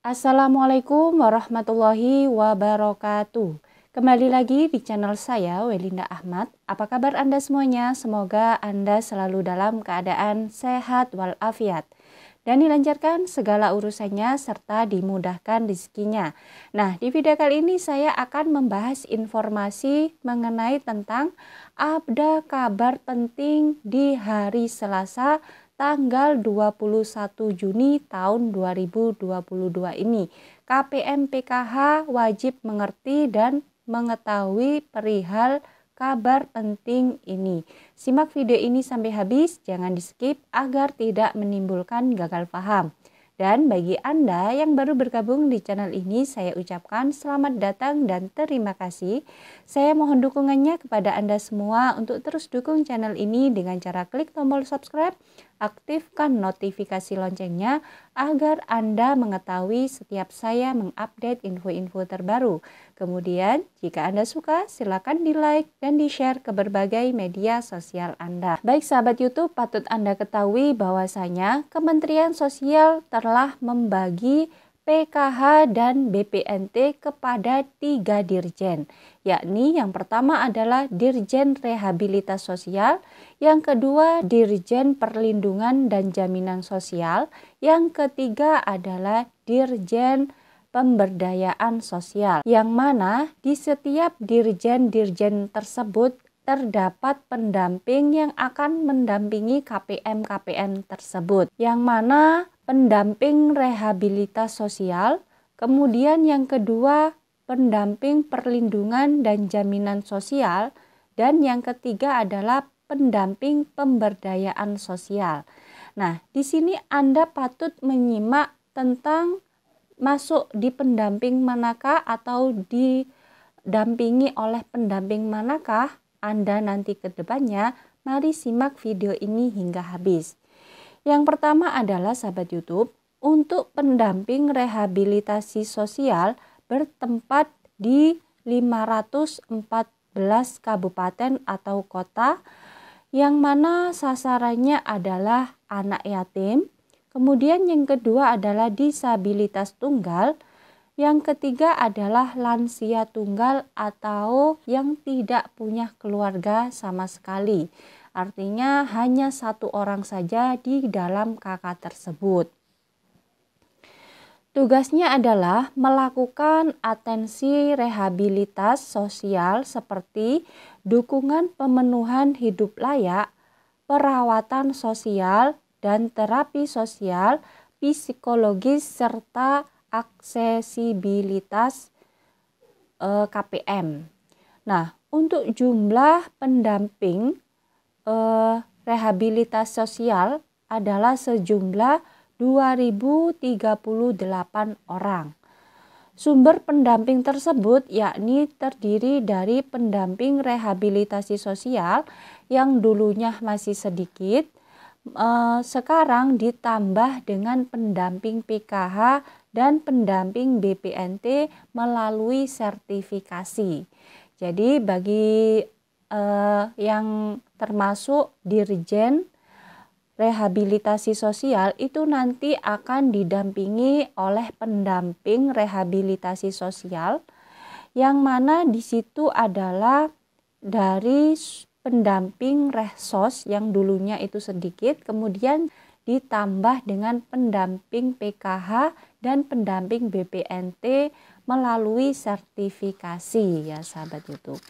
Assalamualaikum warahmatullahi wabarakatuh. Kembali lagi di channel saya, Welinda Ahmad. Apa kabar Anda semuanya? Semoga Anda selalu dalam keadaan sehat walafiat dan dilancarkan segala urusannya serta dimudahkan rezekinya. Nah, di video kali ini saya akan membahas informasi mengenai tentang ada kabar penting di hari Selasa tanggal 21 Juni tahun 2022 ini. KPM PKH wajib mengerti dan mengetahui perihal kabar penting ini. Simak video ini sampai habis, jangan di skip agar tidak menimbulkan gagal paham. Dan bagi Anda yang baru bergabung di channel ini, saya ucapkan selamat datang dan terima kasih. Saya mohon dukungannya kepada Anda semua untuk terus dukung channel ini dengan cara klik tombol subscribe, aktifkan notifikasi loncengnya agar Anda mengetahui setiap saya mengupdate info-info terbaru. Kemudian, jika Anda suka, silakan di-like dan di-share ke berbagai media sosial Anda. Baik sahabat YouTube, patut Anda ketahui bahwasanya Kementerian Sosial telah membagi PKH dan BPNT kepada 3 dirjen, yakni yang pertama adalah Dirjen Rehabilitas Sosial, yang kedua Dirjen Perlindungan dan Jaminan Sosial, yang ketiga adalah Dirjen Pemberdayaan Sosial, yang mana di setiap dirjen-dirjen tersebut terdapat pendamping yang akan mendampingi KPM-KPM tersebut, yang mana pendamping rehabilitas sosial, kemudian yang kedua pendamping perlindungan dan jaminan sosial, dan yang ketiga adalah pendamping pemberdayaan sosial. Nah, di sini Anda patut menyimak tentang masuk di pendamping manakah atau didampingi oleh pendamping manakah Anda nanti ke depannya. Mari simak video ini hingga habis. Yang pertama adalah sahabat YouTube, untuk pendamping rehabilitasi sosial bertempat di 514 kabupaten atau kota, yang mana sasarannya adalah anak yatim. Kemudian yang kedua adalah disabilitas tunggal, yang ketiga adalah lansia tunggal atau yang tidak punya keluarga sama sekali. Artinya hanya satu orang saja di dalam KK tersebut. Tugasnya adalah melakukan atensi rehabilitas sosial seperti dukungan pemenuhan hidup layak, perawatan sosial, dan terapi sosial, psikologis, serta aksesibilitas KPM. Nah, untuk jumlah pendamping rehabilitas sosial adalah sejumlah 2038 orang. Sumber pendamping tersebut yakni terdiri dari pendamping rehabilitasi sosial yang dulunya masih sedikit, sekarang ditambah dengan pendamping PKH dan pendamping BPNT melalui sertifikasi. Jadi bagi yang termasuk dirjen rehabilitasi sosial itu nanti akan didampingi oleh pendamping rehabilitasi sosial, yang mana di situ adalah dari pendamping rehsos yang dulunya itu sedikit, kemudian ditambah dengan pendamping PKH dan pendamping BPNT melalui sertifikasi ya sahabat YouTube,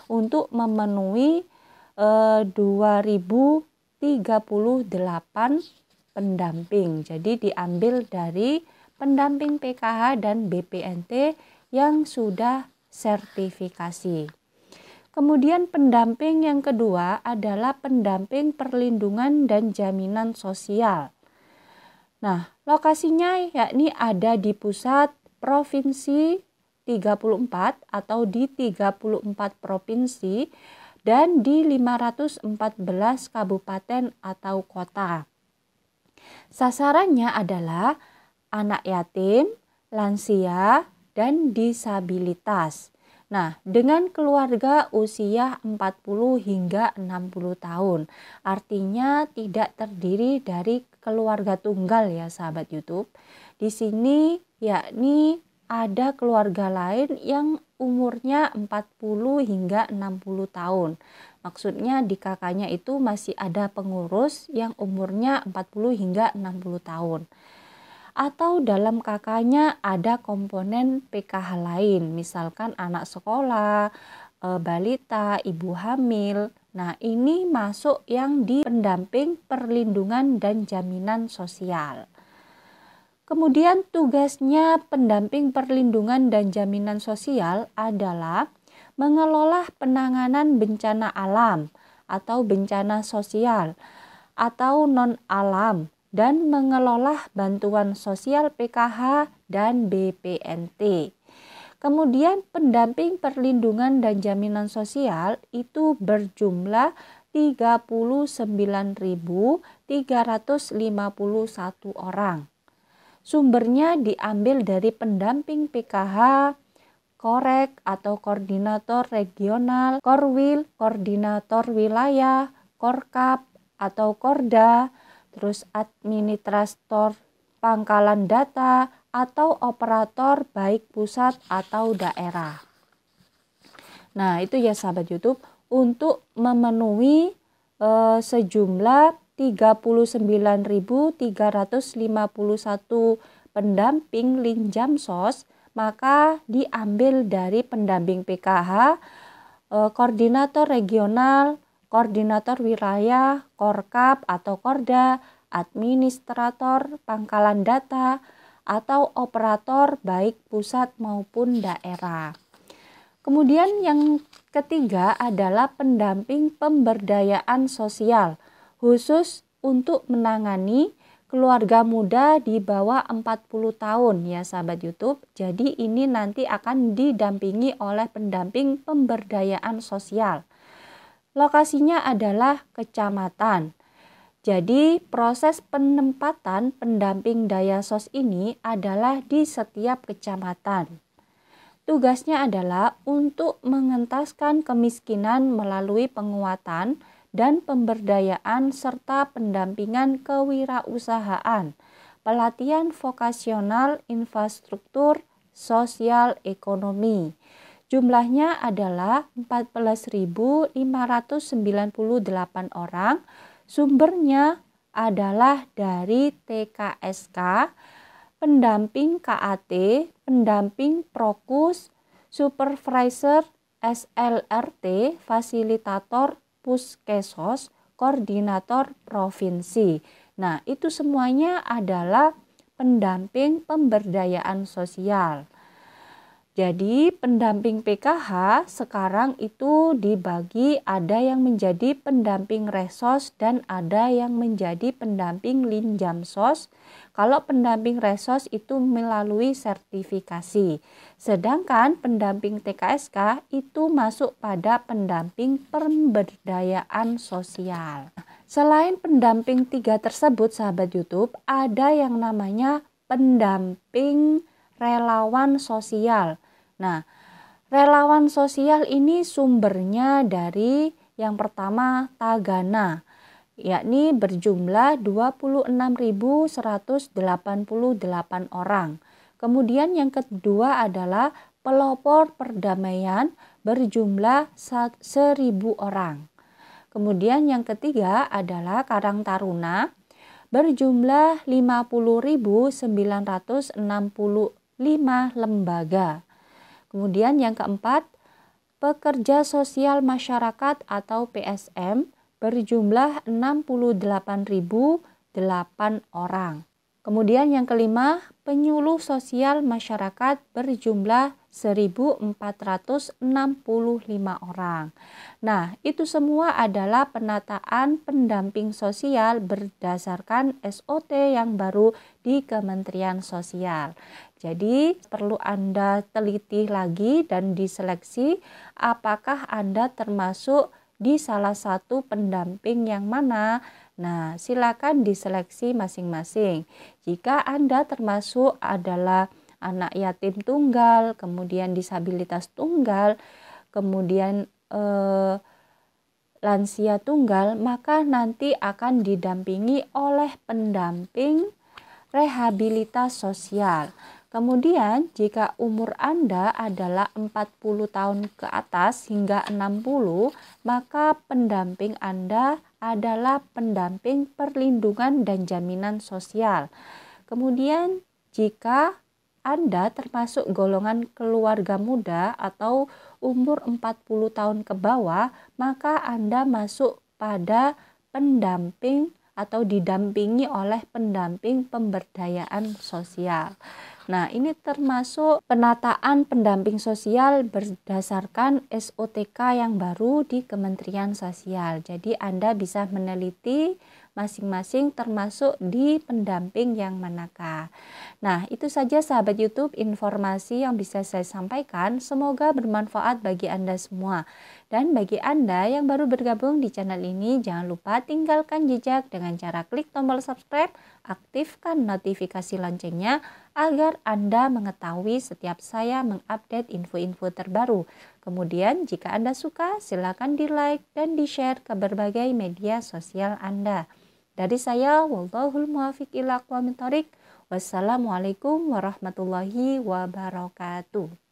untuk memenuhi 2038 pendamping. Jadi diambil dari pendamping PKH dan BPNT yang sudah sertifikasi. Kemudian pendamping yang kedua adalah pendamping perlindungan dan jaminan sosial. Nah, lokasinya yakni ada di pusat provinsi 34 atau di 34 provinsi dan di 514 kabupaten atau kota. Sasarannya adalah anak yatim, lansia, dan disabilitas. Nah, dengan keluarga usia 40 hingga 60 tahun. Artinya tidak terdiri dari keluarga tunggal ya sahabat YouTube. Di sini yakni ada keluarga lain yang umurnya 40 hingga 60 tahun. Maksudnya di kakaknya itu masih ada pengurus yang umurnya 40 hingga 60 tahun. Atau dalam kakaknya ada komponen PKH lain, misalkan anak sekolah, balita, ibu hamil. Nah, ini masuk yang di pendamping perlindungan dan jaminan sosial. Kemudian tugasnya pendamping perlindungan dan jaminan sosial adalah mengelola penanganan bencana alam atau bencana sosial atau non-alam dan mengelola bantuan sosial PKH dan BPNT. Kemudian pendamping perlindungan dan jaminan sosial itu berjumlah 39.351 orang. Sumbernya diambil dari pendamping PKH, Korek atau koordinator regional, Korwil, koordinator wilayah, Korkap atau Korda, terus administrator pangkalan data atau operator baik pusat atau daerah. Nah, itu ya sahabat YouTube untuk memenuhi sejumlah 39.351 pendamping Linjamsos, maka diambil dari pendamping PKH, koordinator regional, koordinator wilayah, Korkap atau Korda, administrator pangkalan data, atau operator baik pusat maupun daerah. Kemudian yang ketiga adalah pendamping pemberdayaan sosial, khusus untuk menangani keluarga muda di bawah 40 tahun ya sahabat YouTube. Jadi ini nanti akan didampingi oleh pendamping pemberdayaan sosial. Lokasinya adalah kecamatan. Jadi proses penempatan pendamping daya sos ini adalah di setiap kecamatan. Tugasnya adalah untuk mengentaskan kemiskinan melalui penguatan dan pemberdayaan serta pendampingan kewirausahaan, pelatihan vokasional, infrastruktur, sosial, ekonomi. Jumlahnya adalah 14.598 orang. Sumbernya adalah dari TKSK, pendamping KAT, pendamping Prokus, supervisor SLRT, fasilitator Puskesos, koordinator provinsi. Nah, itu semuanya adalah pendamping pemberdayaan sosial. Jadi pendamping PKH sekarang itu dibagi, ada yang menjadi pendamping Resos dan ada yang menjadi pendamping Linjamsos. Kalau pendamping Resos itu melalui sertifikasi. Sedangkan pendamping TKSK itu masuk pada pendamping pemberdayaan sosial. Selain pendamping tiga tersebut sahabat YouTube, ada yang namanya pendamping relawan sosial. Nah, relawan sosial ini sumbernya dari yang pertama Tagana, yakni berjumlah 26.188 orang. Kemudian yang kedua adalah pelopor perdamaian berjumlah 1.000 orang. Kemudian yang ketiga adalah Karang Taruna berjumlah 50.965 lembaga. Kemudian yang keempat, pekerja sosial masyarakat atau PSM berjumlah 68.008 orang. Kemudian yang kelima, penyuluh sosial masyarakat berjumlah 1.465 orang. Nah, itu semua adalah penataan pendamping sosial berdasarkan SOT yang baru di Kementerian Sosial. Jadi, perlu Anda teliti lagi dan diseleksi apakah Anda termasuk di salah satu pendamping yang mana. Nah, silakan diseleksi masing-masing. Jika Anda termasuk adalah anak yatim tunggal, kemudian disabilitas tunggal, kemudian lansia tunggal, maka nanti akan didampingi oleh pendamping rehabilitas sosial. Kemudian jika umur Anda adalah 40 tahun ke atas hingga 60, maka pendamping Anda adalah pendamping perlindungan dan jaminan sosial. Kemudian jika Anda termasuk golongan keluarga muda atau umur 40 tahun ke bawah, maka Anda masuk pada pendamping atau didampingi oleh pendamping pemberdayaan sosial. Nah, ini termasuk penataan pendamping sosial berdasarkan SOTK yang baru di Kementerian Sosial. Jadi Anda bisa meneliti masing-masing termasuk di pendamping yang manakah. Nah, itu saja sahabat YouTube informasi yang bisa saya sampaikan. Semoga bermanfaat bagi Anda semua. Dan bagi Anda yang baru bergabung di channel ini, jangan lupa tinggalkan jejak dengan cara klik tombol subscribe, aktifkan notifikasi loncengnya agar Anda mengetahui setiap saya mengupdate info-info terbaru. Kemudian jika Anda suka, silakan di-like dan di-share ke berbagai media sosial Anda. Dari saya, wallahul muwaffiq ila aqwamit thoriq. Wassalamualaikum warahmatullahi wabarakatuh.